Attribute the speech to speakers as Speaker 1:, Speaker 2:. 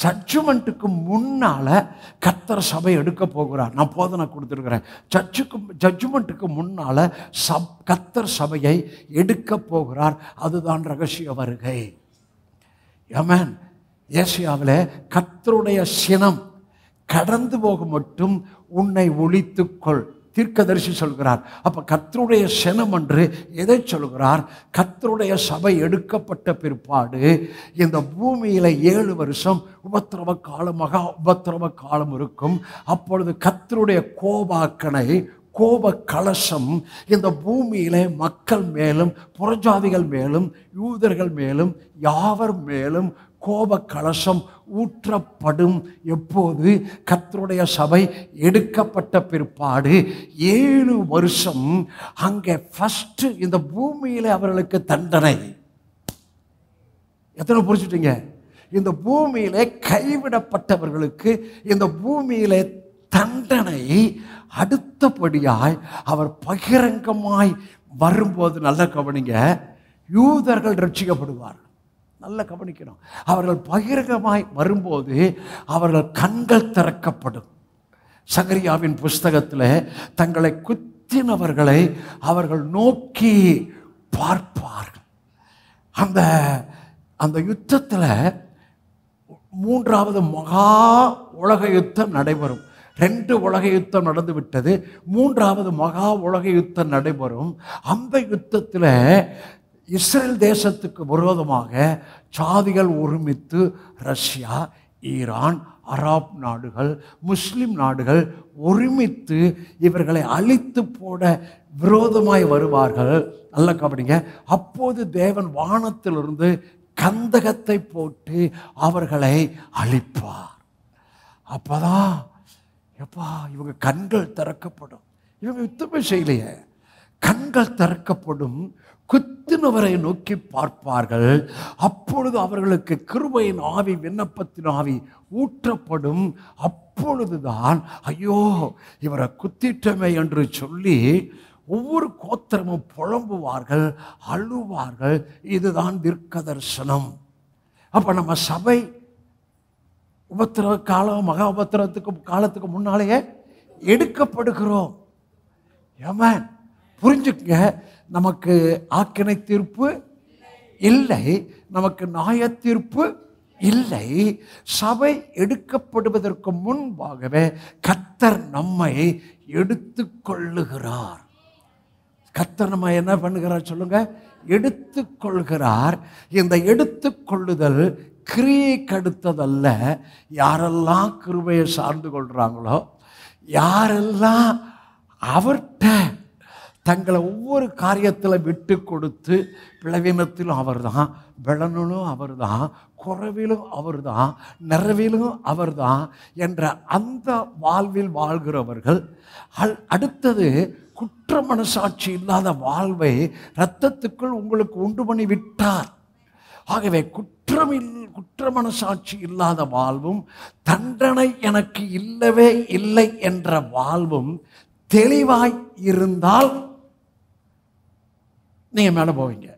Speaker 1: ஜட்ஜ்மெண்ட்டுக்கு முன்னால கர்த்தர் சபை எடுக்க போகிறார். நான் போதனை கொடுத்துருக்கிறேன். ஜட்ஜ்மெண்ட்டுக்கு முன்னால கர்த்தர் சபையை எடுக்க போகிறார். அதுதான் ரகசிய வருகை. ஆமென். ஏசாயாவிலே கர்த்தருடைய சினம் கடந்து போக மட்டும் உன்னை ஒளித்துக்கொள் தீர்க்கதரிசி சொல்கிறார். அப்ப கர்த்தருடைய சினம் என்று எதை சொல்கிறார்? கர்த்தருடைய சபை எடுக்கப்பட்ட பிற்பாடு இந்த பூமியில 7 வருஷம் உபத்திரவ காலம், மகா உபத்திரவ காலம் இருக்கும். அப்பொழுது கர்த்தருடைய கோபாக்கனை, கோப கலசம் இந்த பூமியிலே மக்கள் மேலும், புறஜாதிகள் மேலும், யூதர்கள் மேலும், யாவர் மேலும் கோப கலசம் ஊற்றப்படும். எப்போது? கர்த்தருடைய சபை எடுக்கப்பட்ட பிற்பாடு 7 வருஷம் அங்கே ஃபர்ஸ்ட் இந்த பூமியில அவர்களுக்கு தண்டனை. எத்தனை புரிச்சுட்டீங்க? இந்த பூமியிலே கைவிடப்பட்டவர்களுக்கு இந்த பூமியிலே தண்டனை. அடுத்தபடியாய் அவர் பகிரங்கமாய் வரும்போது, நல்ல கவனிங்க, யூதர்கள் ரட்சிக்கப்படுவார். நல்ல கவனிக்கணும். அவர்கள் பகிரங்கமாய் வரும்போது அவர்கள் கண்கள் திறக்கப்படும். சகரியாவின் புஸ்தகத்தில் தங்களை குத்தினவர்களை அவர்கள் நோக்கி பார்ப்பார்கள். அந்த அந்த யுத்தத்தில் 3வது மகா உலக யுத்தம் நடைபெறும். 2 உலக யுத்தம் நடந்து விட்டது. 3வது மகா உலக யுத்தம் நடைபெறும். அந்த யுத்தத்தில் இஸ்ரேல் தேசத்துக்கு விரோதமாக சாதிகள் ஒருமித்து ரஷ்யா, ஈரான், அரப் நாடுகள், முஸ்லிம் நாடுகள் ஒருமித்து இவர்களை அழித்து போட விரோதமாய் வருவார்கள். நல்ல கவனிங்க. அப்போது தேவன் வானத்திலிருந்து கந்தகத்தை போட்டு அவர்களை அழிப்பார். அப்பதான் எப்பா இவங்க கண்கள் திறக்கப்படும். இவங்க யுத்தமே செய்யலையே, கண்கள் திறக்கப்படும். குத்தினவரை நோக்கி பார்ப்பார்கள். அப்பொழுது அவர்களுக்கு கிருபையின் ஆவி, விண்ணப்பத்தின் ஆவி ஊற்றப்படும். அப்பொழுதுதான் ஐயோ இவரை குத்திட்டமே என்று சொல்லி ஒவ்வொரு கோத்திரமும் புலம்புவார்கள், அழுவார்கள். இதுதான் தீர்க்க தரிசனம். அப்ப நம்ம சபை உபத்திரவ காலம், மகா உபத்திரவத்துக்கு காலத்துக்கு முன்னாலேயே எடுக்கப்படுகிறோம். ஆமென். புரிஞ்சுக்கங்க. நமக்கு ஆக்கினை தீர்ப்பு இல்லை, நமக்கு நியாய தீர்ப்பு இல்லை. சபை எடுக்கப்படுவதற்கு முன்பாகவே கர்த்தர் நம்மை எடுத்துக்கொள்ளுகிறார். கர்த்தர் நம்ம என்ன பண்ணுகிறார் சொல்லுங்க? எடுத்துக்கொள்கிறார். இந்த எடுத்துக்கொள்ளுதல் கிரியைக்கு அடுத்ததல்ல. யாரெல்லாம் கிருபையை சார்ந்து கொள்றாங்களோ, யாரெல்லாம் அவர்கிட்ட தங்களை ஒவ்வொரு காரியத்தில் விட்டு கொடுத்து, பிளவினத்திலும் அவர் தான், பலனிலும் அவர் தான், குறைவிலும் அவர் தான், நிறைவிலும் அவர் தான் என்ற அந்த வாழ்வில் வாழ்கிறவர்கள். அடுத்தது குற்ற மனசாட்சி இல்லாத வாழ்வை இரத்தத்துக்குள் உங்களுக்கு உண்டு பண்ணி விட்டார். ஆகவே குற்ற மனசாட்சி இல்லாத வாழ்வும், தண்டனை எனக்கு இல்லவே இல்லை என்ற வாழ்வும் தெளிவாய் இருந்தால் நீங்க மேலே போவீங்க.